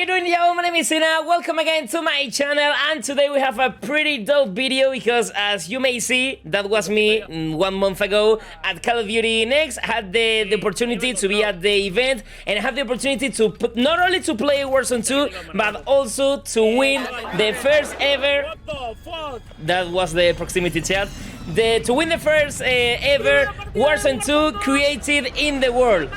you doing, yo? My name is Sina. Welcome again to my channel, and today we have a pretty dope video because, as you may see, that was me 1 month ago at Call of Duty Next. I had the opportunity to be at the event, and I had the opportunity to not only to play Warzone 2, but also to win the first ever. That was the proximity chat. To win the first ever Warzone 2 created in the world.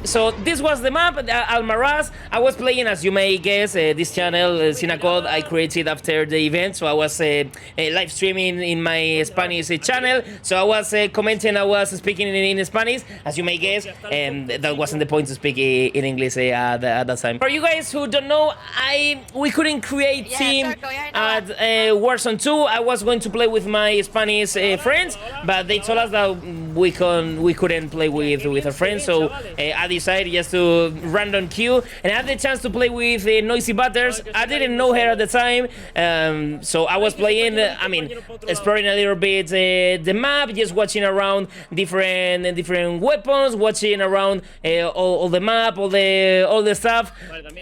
So this was the map, Almaraz. I was playing, as you may guess, this channel, Sina Code, I created after the event. So I was live streaming in my Spanish channel. So I was commenting, I was speaking in Spanish, as you may guess. And that wasn't the point to speak in English at that time. For you guys who don't know, we couldn't create team at Warzone 2. I was going to play with my Spanish friends, but they told us that we couldn't play with our friends. So I decided just to random queue, and I had the chance to play with Noisy Butters. I didn't know her at the time, so I was playing, exploring a little bit the map, just watching around different weapons, watching around all the map, all the stuff.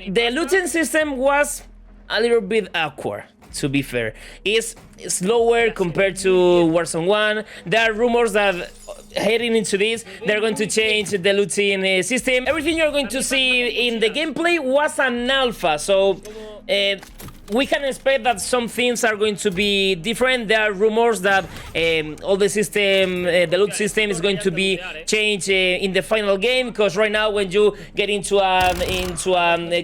The looting system was a little bit awkward, to be fair. It's slower compared to Warzone 1. There are rumors that heading into this, they're going to change the looting system. Everything you're going to see in the gameplay was an alpha, so we can expect that some things are going to be different. There are rumors that all the system, the loot system is going to be changed in the final game, because right now when you get into a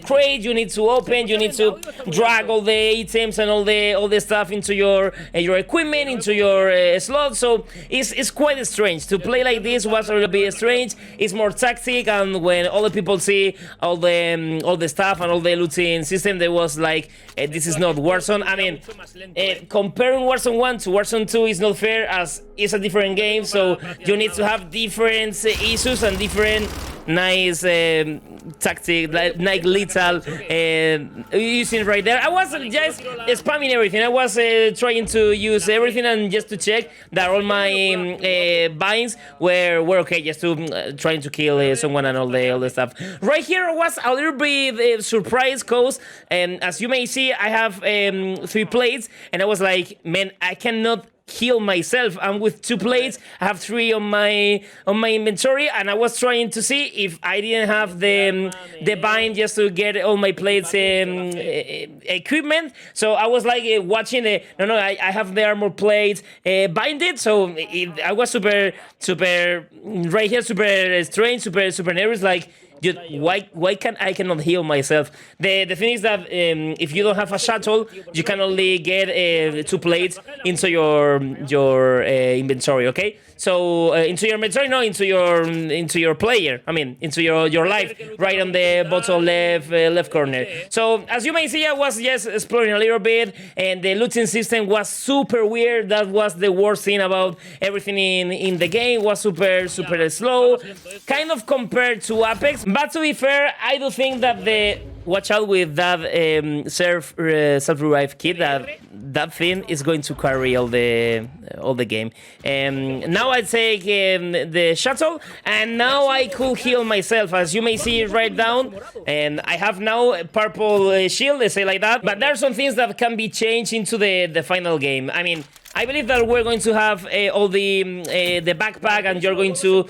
crate, you need to open, you need to drag all the items and all the stuff into your equipment, into your slot. So it's quite strange. To play like this was a little bit strange. It's more tactic, and when all the people see all the stuff and all the looting system, there was like, this is not Warzone. I mean, comparing Warzone 1 to Warzone 2 is not fair, as it's a different game, so you need to have different issues and different nice tactic, like lethal using right there. I was just spamming everything. I was trying to use everything and just to check that all my binds were okay, just to trying to kill someone and all the stuff. Right here I was a little bit surprised, cause as you may see, I have 3 plates, and I was like, man, I cannot heal myself. I'm with 2 plates. I have 3 on my inventory, and I was trying to see if I didn't have the bind just to get all my plates equipment. So I was like watching no, I have the armor plate binded. So I was super right here, super strange, super nervous, like, dude, why cannot heal myself? The thing is that if you don't have a shuttle, you can only get 2 plates into your inventory. Okay, so into your inventory, no, into your player. I mean, into your life, right on the bottom left corner. So as you may see, I was just exploring a little bit, and the looting system was super weird. That was the worst thing about everything in the game. It was super slow, kind of compared to Apex. But to be fair, I do think that watch out with that self-revive kit. That thing is going to carry all the game. Now I take the shuttle, and now I could heal myself, as you may see right down. And I have now a purple shield, let's say like that. But there are some things that can be changed into the final game. I mean, I believe that we're going to have all the backpack, and you're going to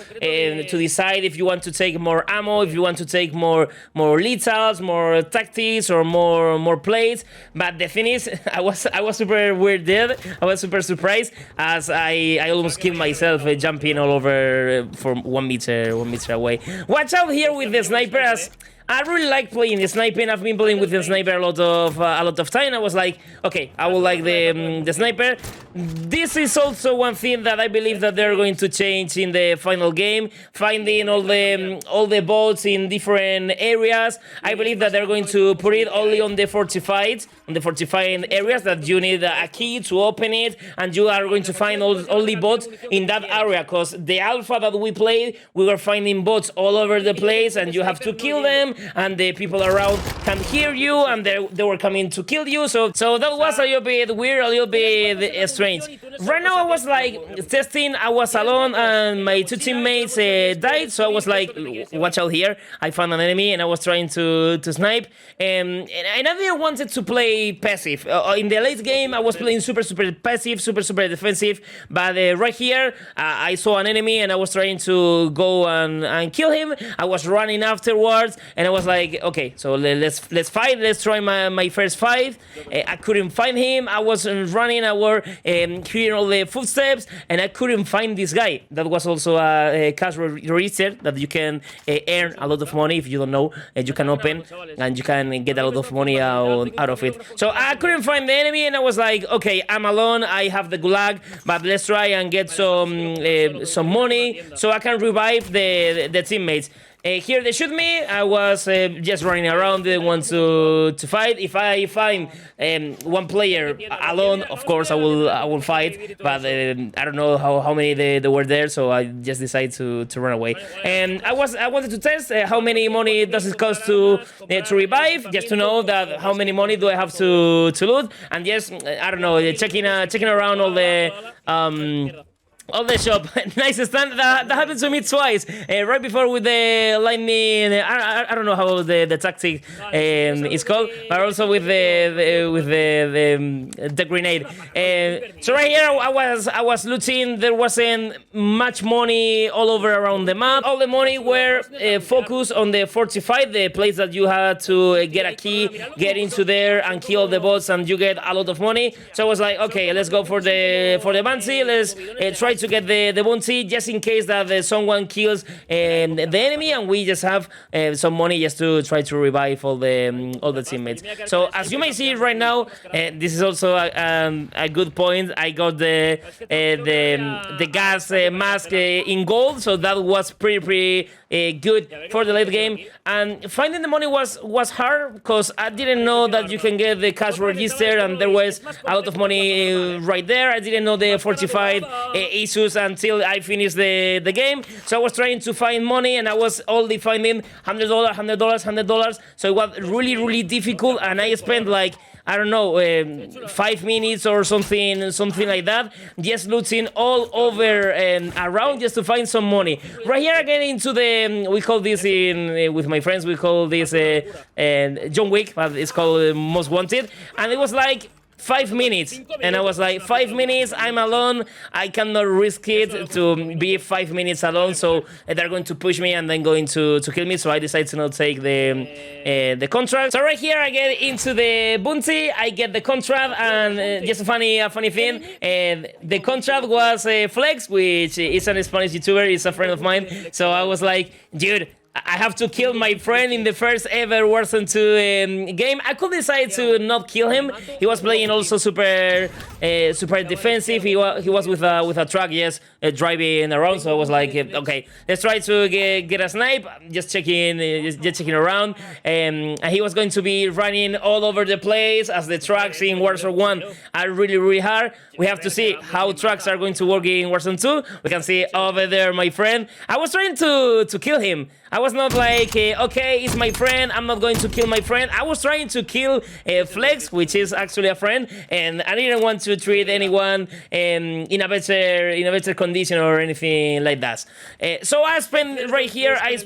decide if you want to take more ammo, if you want to take more lethals, more tactics, or more plates. But the thing is, I was super weird dead. I was super surprised, as I almost killed myself jumping all over from 1 meter away. Watch out here with the sniper, as I really like playing the sniping. I've been playing with the sniper a lot of time. I was like, okay, I will like the sniper. This is also one thing that I believe that they're going to change in the final game. Finding all the bots in different areas. I believe that they're going to put it only on the fortified areas, that you need a key to open it, and you are going to find only bots in that area. Because the alpha that we played, we were finding bots all over the place, and you have to kill them. and the people around can hear you, and they were coming to kill you. So that was a little bit weird, a little bit strange. Right now I was like testing. I was alone, and my two teammates died. So I was like, watch out here. I found an enemy, and I was trying to snipe. And I didn't wanted to play passive. In the late game, I was playing super passive, super defensive. But right here, I saw an enemy, and I was trying to go and kill him. I was running afterwards, and I was like, okay, so let's fight. Let's try my first fight. I couldn't find him. I was running. I was hearing all the footsteps, and I couldn't find this guy. That was also a cash register that you can earn a lot of money if you don't know. You can open, and you can get a lot of money out of it. So I couldn't find the enemy, and I was like, okay, I'm alone. I have the gulag, but let's try and get some money so I can revive the teammates. Here they shoot me. I was just running around, didn't want to fight. If I find one player alone, of course I will fight. But I don't know how many they were there, so I just decided to run away. And I wanted to test how many money does it cost to revive, just to know that how many money do I have to loot. And yes, I don't know, checking around all the shop. Nice stand. That happened to me twice. Right before with the lightning. I don't know how the tactic is called, but also with the grenade. So right here I was looting. There wasn't much money all over around the map. All the money were focused on the fortified, the place that you had to get a key, get into there and kill the bots, and you get a lot of money. So I was like, okay, let's go for the bounty. Let's try to get the bounty just in case that someone kills the enemy, and we just have some money just to try to revive all the teammates. So as you may see right now, this is also a good point. I got the gas mask in gold, so that was pretty good for the late game. And finding the money was hard because I didn't know that you can get the cash register, and there was a lot of money right there. I didn't know the fortified issues until I finished the game. So I was trying to find money, and I was only finding $100. So it was really difficult, and I spent like, I don't know, 5 minutes or something like that, just looting all over and around just to find some money. Right here I get into we call this with my friends, we call this John Wick, but it's called Most Wanted, and it was like 5 minutes, and I was like, 5 minutes, I'm alone, I cannot risk it to be 5 minutes alone, so they're going to push me and then going to kill me, so I decided to not take the contract. So right here I get into the bounty, I get the contract, and just a funny thing, the contract was Flex, which is a Spanish YouTuber, he's a friend of mine, so I was like, dude, I have to kill my friend in the first ever Warzone 2 game. I could decide to not kill him. He was playing also super defensive. He was with a truck, yes, driving around. So I was like, okay, let's try to get a snipe. Just checking around. And he was going to be running all over the place, as the trucks in Warzone 1 are really hard. We have to see how trucks are going to work in Warzone 2. We can see over there my friend. I was trying to kill him. I was not like, okay, it's my friend, I'm not going to kill my friend. I was trying to kill Flex, which is actually a friend, and I didn't want to treat anyone in a better condition or anything like that. So I spent right here, I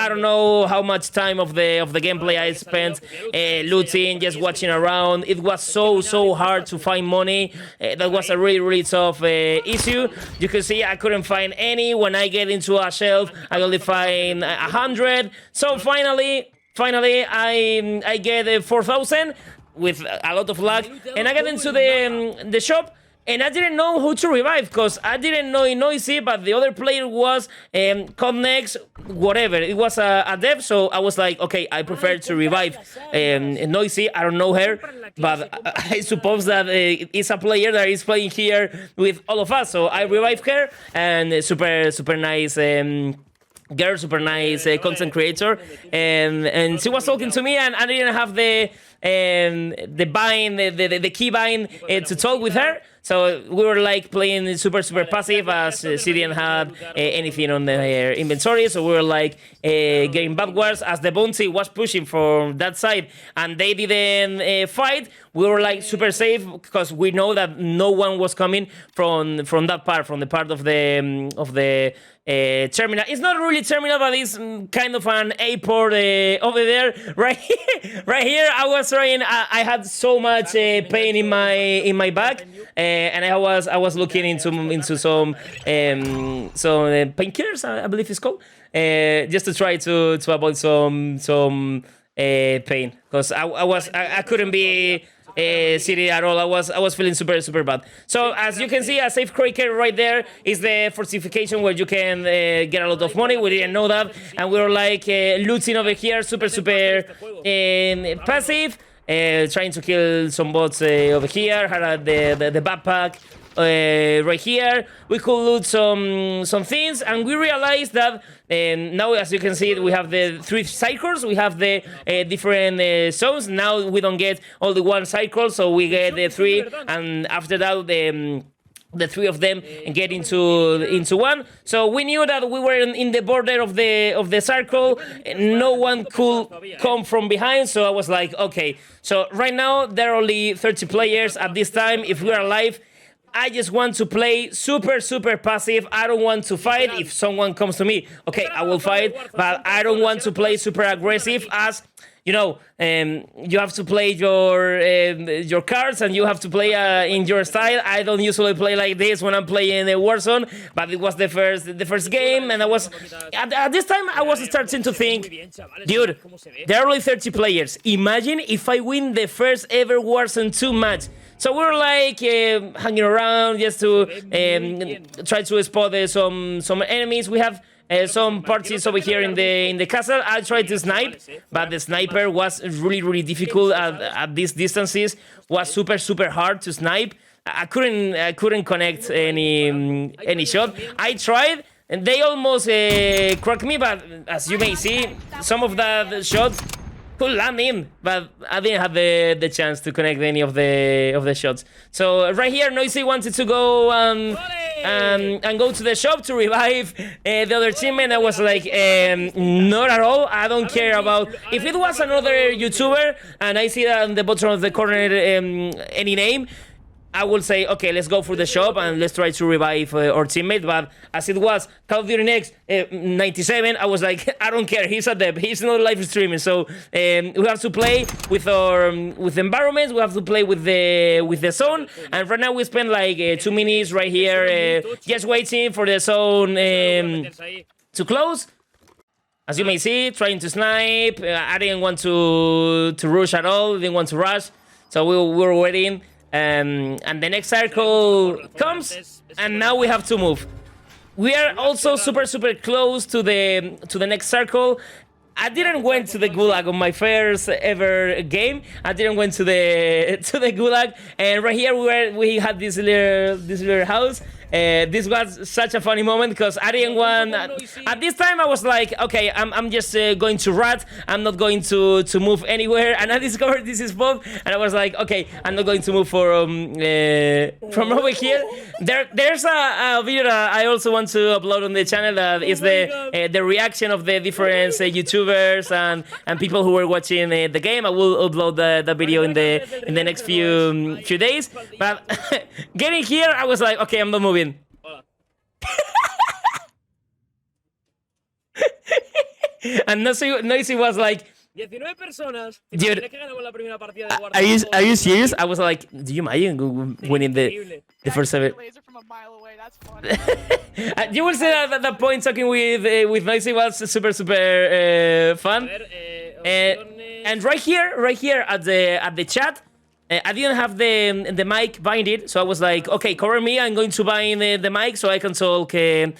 don't know how much time of the gameplay I spent looting, just watching around. It was so hard to find money. That was a really tough issue. You can see I couldn't find any. When I get into a shelf, I only find 100. So finally I get 4,000 with a lot of luck, and I get into the shop, and I didn't know who to revive because I didn't know Noisy, but the other player was Codnex, whatever. It was a dev, so I was like, okay, I prefer to revive Noisy. I don't know her, but I suppose that it's a player that is playing here with all of us, so I revived her, and super nice girl, super nice content creator, and she was talking to me, and I didn't have the key bind to talk with her, So we were like playing super passive as she didn't have anything on their inventory. So we were like getting backwards as the bounty was pushing from that side, and they didn't fight. We were like super safe because we know that no one was coming from that part, from the part of the terminal. It's not really terminal, but it's kind of an airport over there. Right here, right here. I was trying. I had so much pain in my back, and I was looking into some painkillers, I believe it's called, just to try to avoid some pain, because I couldn't be city at all. I was feeling super bad. So as you can see, a safe cracker right there is the fortification where you can get a lot of money. We didn't know that, and we were like looting over here, super passive, trying to kill some bots over here. Had the backpack right here. We could loot some things, and we realized that now, as you can see, we have the 3 cycles. We have the different zones. Now we don't get only 1 cycle, so we get the 3, and after that the 3 of them get into 1. So we knew that we were in the border of the circle. No one could come from behind. So I was like, okay. So right now there are only 30 players at this time. If we are alive, I just want to play super passive. I don't want to fight. If someone comes to me, okay, I will fight, but I don't want to play super aggressive, as you know. You have to play your cards, and you have to play in your style. I don't usually play like this when I'm playing Warzone, but it was the first game, and I was at this time I was starting to think, dude, there are only 30 players. Imagine if I win the first ever Warzone 2 match. So we're like hanging around just to try to spot some enemies. We have some parties over here in the castle. I tried to snipe, but the sniper was really difficult at these distances. Was super hard to snipe. I couldn't connect any shot. I tried, and they almost cracked me. But as you may see, some of the shots could land in, but I didn't have the chance to connect any of the shots. So right here, Noisy wanted to go and go to the shop to revive the other teammate. I was like, not at all. I don't care about if it was another YouTuber and I see that on the bottom of the corner any name. I will say, okay, let's go for the shop and let's try to revive our teammate. But as it was Call of Duty Next 97, I was like, I don't care. He's a dev. He's not live streaming. So we have to play with our environments. We have to play with the zone. And right now we spend like 2 minutes right here, just waiting for the zone to close. As you may see, trying to snipe. I didn't want to rush at all. Didn't want to rush. So we were waiting. And the next circle comes, and now we have to move. We are also super close to the next circle. I didn't went to the gulag on my first ever game. I didn't went to the gulag, and right here we had this little house. This was such a funny moment because I didn't want. At this time, I was like, okay, I'm just going to rat. I'm not going to move anywhere. And I discovered this spot, and I was like, okay, I'm not going to move from over here. There's a video that I also want to upload on the channel that is the reaction of the different YouTubers and people who were watching the game. I will upload the video in the next few days. But getting here, I was like, okay, I'm not moving. And Noisy was like, dude, are you serious? I was like, do you mind winning the first 7? You will say that the point talking with Noisy was super fun. And right here at the chat, I didn't have the mic binded, so I was like, okay, cover me. I'm going to bind the mic so I can talk to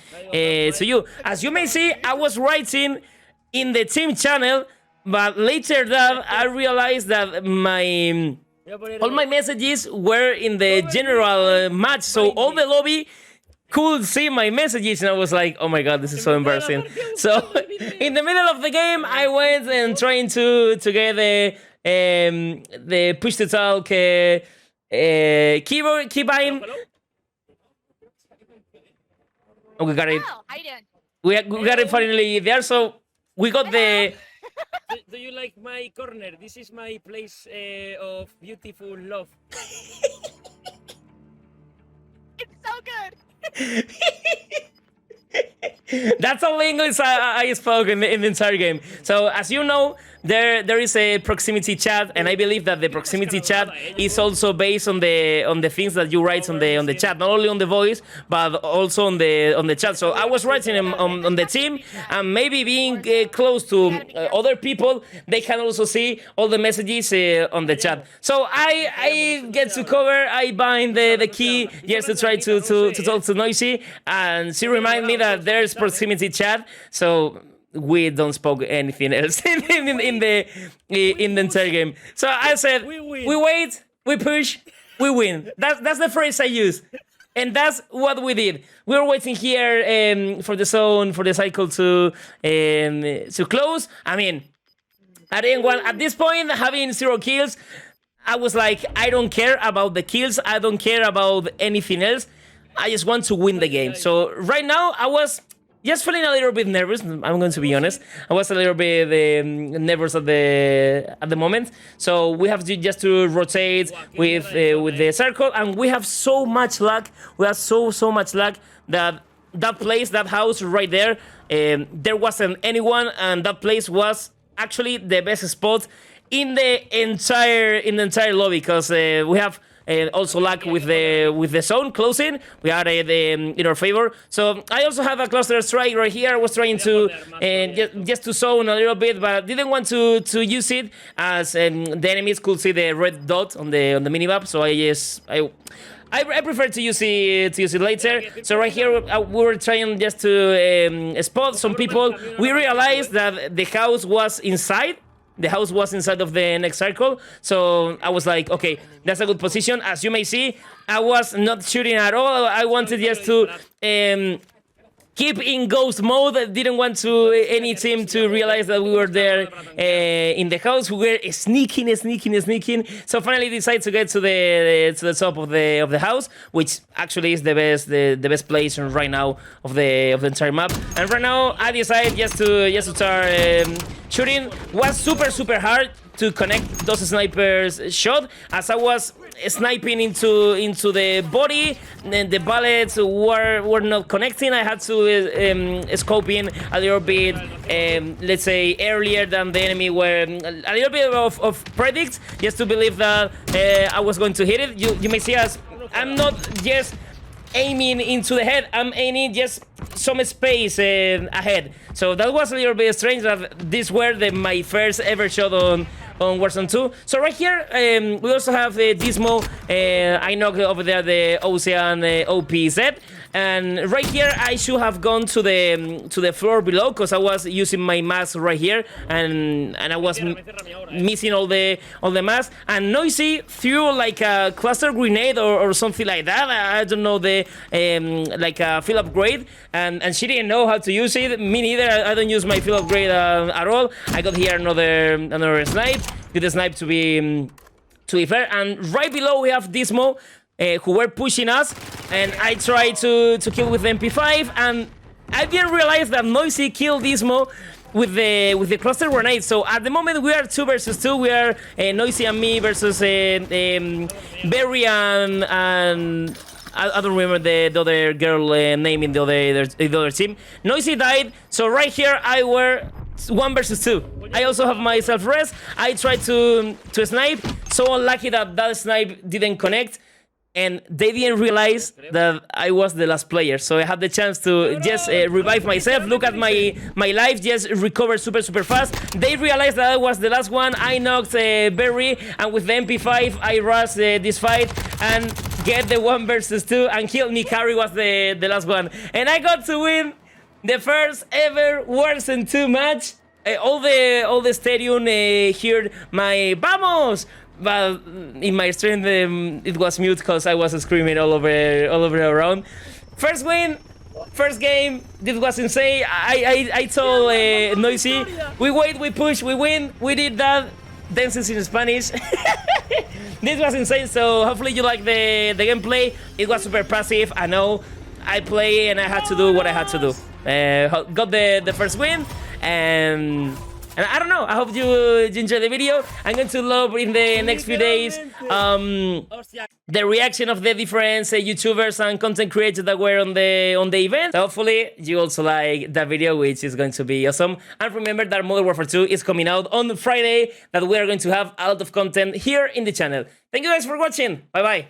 you. As you may see, I was writing in the team channel, but later that I realized that all my messages were in the general match, so all the lobby could see my messages, and I was like, oh my god, this is so embarrassing. So in the middle of the game, I went and trying to get the push to talk Keyboard, keybind. Oh, we got it. Oh, how you doing? We got it finally there. So we got the. Do you like my corner? This is my place of beautiful love. It's so good. That's all the English I spoke in the entire game. So as you know, there is a proximity chat, and I believe that the proximity chat is also based on the things that you write on the chat, not only on the voice but also on the chat. So I was writing on the team, and maybe being close to other people, they can also see all the messages on the chat. So I get to cover. I bind the key just to try to talk to Noisy, and she remind me that there's proximity chat. So we don't spoke anything else in the entire game. So I said, we wait, we push, we win. That's the phrase I use, and that's what we did. We were waiting here for the zone, for the cycle to close. I mean, at this point, having 0 kills, I was like, I don't care about the kills. I don't care about anything else. I just want to win the game. So right now, I was just feeling a little bit nervous. I'm going to be honest. I was a little bit nervous at the moment. So we have to just to rotate with the circle, and we have so much luck. We have so much luck that place, that house right there, there wasn't anyone, and that place was actually the best spot in the entire lobby, because we have. Also luck with the zone closing. We had in our favor. So I also have a cluster strike right here. I was trying to just to zone a little bit, but didn't want to use it, as the enemies could see the red dot on the minimap. So I prefer to use it later. So right here we were trying just to spot some people. We realized that the house was inside. The house was inside of the next circle, so I was like, okay, that's a good position. As you may see, I was not shooting at all. I wanted just to keep in ghost mode. I didn't want any team to realize that we were there in the house. We were sneaking. So finally decided to get to the top of the house, which actually is the best place right now of the entire map. And right now I decided just to start shooting. Was super hard to connect those snipers shot, as I was sniping into the body, and the bullets were not connecting. I had to scope in a little bit, let's say earlier than the enemy, were a little bit of predict, just to believe that I was going to hit it. You may see as I'm not just aiming into the head, I'm aiming just some space ahead. So that was a little bit strange that these were my first ever shot on Warzone 2. So right here, we also have the Dismo. I knocked over there the Ocean OPZ. And right here, I should have gone to the floor below, because I was using my mask right here, and I was missing all the mask. And Noisy threw like a cluster grenade or something like that. I don't know, the like a field upgrade, and she didn't know how to use it. Me neither. I don't use my field upgrade at all. I got here another snipe. Good snipe to be fair. And right below we have Dismo, who were pushing us, and I tried to kill with the MP5, and I didn't realize that Noisy killed Dismo with the cluster grenade. So at the moment we are 2 versus 2. We are Noisy and me versus Berry and I don't remember the other girl name in the other team. Noisy died, so right here I were 1 versus 2. I also have my self-res. I tried to snipe, so unlucky that snipe didn't connect, and they didn't realize that I was the last player. So I had the chance to just revive myself, look at my life, just recover super fast. They realized that I was the last one. I knocked Berry, and with the MP5 I rushed this fight and get the 1 versus 2 and kill me. Carry was the last one, and I got to win the first ever Warzone 2 match. All the stadium heard my "Vamos!" But in my stream, it was mute because I was screaming all over around. First win, first game. This was insane. I told Noisy, we wait, we push, we win. We did that. dances in Spanish. This was insane, so hopefully you like the gameplay. It was super passive, I know. I play and I had to do what I had to do. Got the first win, and I don't know, I hope you enjoyed the video. I'm going to love in the next few days the reaction of the different YouTubers and content creators that were on the event. So hopefully you also like that video, which is going to be awesome. And remember that Modern Warfare 2 is coming out on Friday, that we are going to have a lot of content here in the channel. Thank you guys for watching. Bye bye.